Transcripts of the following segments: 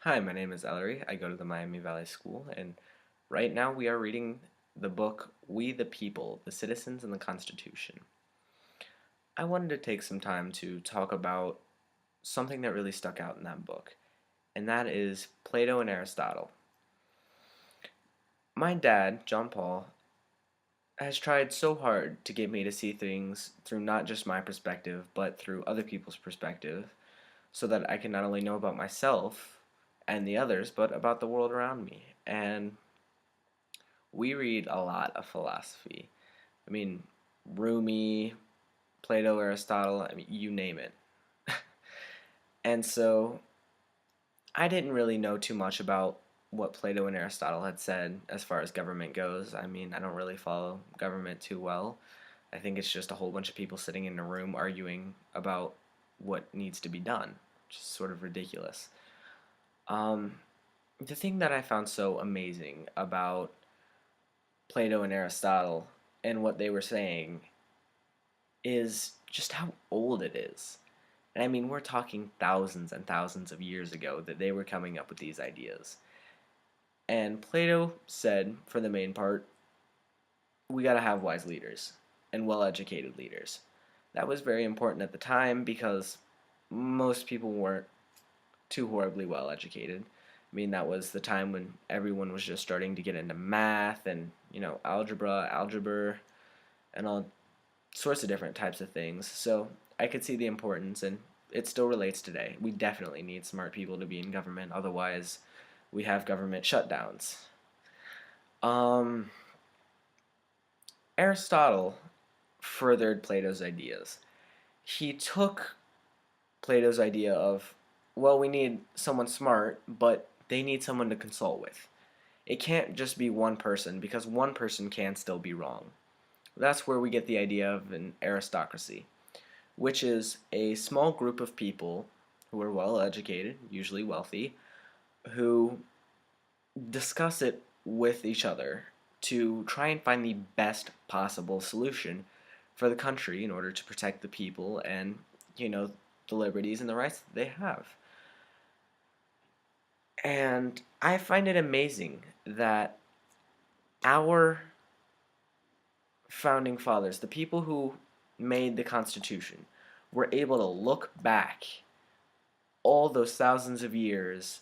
Hi, my name is Ellary. I go to the Miami Valley School, and right now we are reading the book We the People, the Citizens and the Constitution. I wanted to take some time to talk about something that really stuck out in that book, and that is Plato and Aristotle. My dad, John Paul, has tried so hard to get me to see things through not just my perspective, but through other people's perspective, so that I can not only know about myself and the others, but about the world around me. And we read a lot of philosophy. I mean, Rumi, Plato, Aristotle, I mean, you name it. And so I didn't really know too much about what Plato and Aristotle had said as far as government goes. I mean, I don't really follow government too well. I think it's just a whole bunch of people sitting in a room arguing about what needs to be done, which is sort of ridiculous. Um, the thing that I found so amazing about Plato and Aristotle and what they were saying is just how old it is. And I mean, we're talking thousands and thousands of years ago that they were coming up with these ideas. And Plato said, for the main part, we got to have wise leaders and well educated leaders. That was very important at the time because most people weren't too horribly well educated. I mean, that was the time when everyone was just starting to get into math and, algebra, and all sorts of different types of things. So I could see the importance, and it still relates today. We definitely need smart people to be in government, otherwise, we have government shutdowns. Um, Aristotle furthered Plato's ideas. He took Plato's idea of, well, we need someone smart, but they need someone to consult with. It can't just be one person because one person can still be wrong. That's where we get the idea of an aristocracy, which is a small group of people who are well educated, usually wealthy, who discuss it with each other to try and find the best possible solution for the country in order to protect the people and, the liberties and the rights that they have. And I find it amazing that our founding fathers, the people who made the Constitution, were able to look back all those thousands of years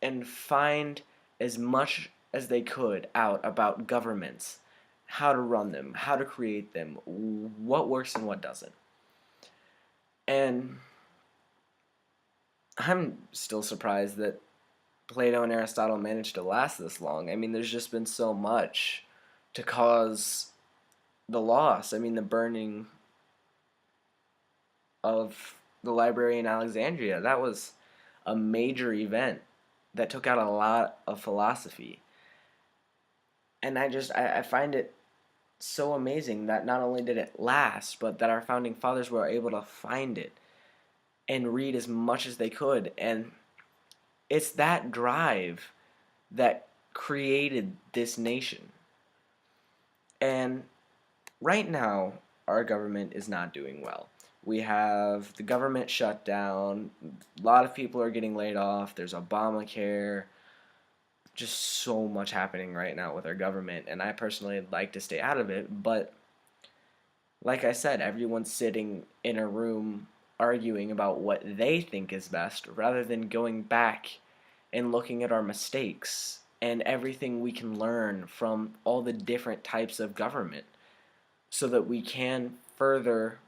and find as much as they could out about governments, how to run them, how to create them, what works and what doesn't. And I'm still surprised that Plato and Aristotle managed to last this long. I mean, there's just been so much to cause the loss. I mean, the burning of the library in Alexandria, that was a major event that took out a lot of philosophy. And I find it so amazing that not only did it last, but that our founding fathers were able to find it and read as much as they could. And it's that drive that created this nation. And right now, our government is not doing well. We have the government shutdown. A lot of people are getting laid off. There's Obamacare. Just so much happening right now with our government. And I personally like to stay out of it. But like I said, everyone's sitting in a room arguing about what they think is best rather than going back and looking at our mistakes and everything we can learn from all the different types of government so that we can further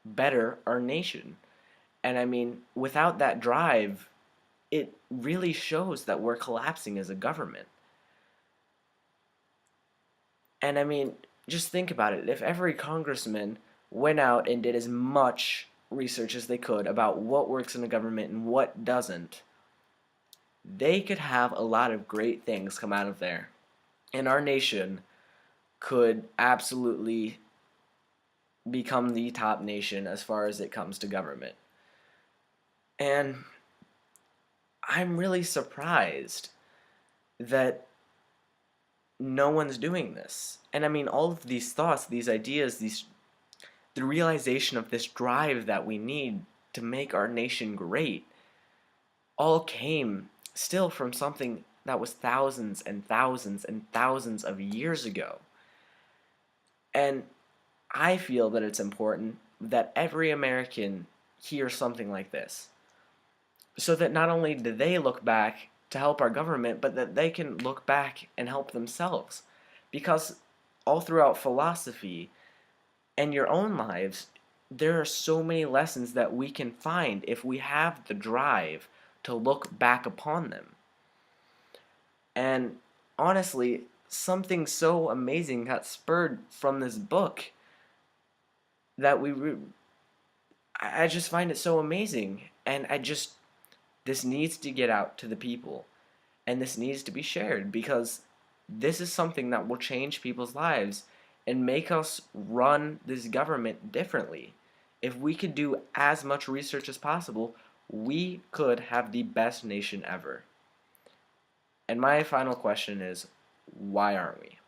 better our nation. And I mean, without that drive, it really shows that we're collapsing as a government. And I mean, just think about it. If every congressman went out and did as much research as they could about what works in the government and what doesn't, they could have a lot of great things come out of there. And our nation could absolutely become the top nation as far as it comes to government. And I'm really surprised that no one's doing this. And I mean, all of these thoughts, these ideas, the realization of this drive that we need to make our nation great, all came still from something that was thousands and thousands and thousands of years ago. And I feel that it's important that every American hears something like this, so that not only do they look back to help our government, but that they can look back and help themselves. Because all throughout philosophy and your own lives, there are so many lessons that we can find if we have the drive to look back upon them. And honestly, something so amazing got spurred from this book that I just find it so amazing. And this needs to get out to the people. And this needs to be shared because this is something that will change people's lives and make us run this government differently. If we could do as much research as possible, we could have the best nation ever. And my final question is, why aren't we?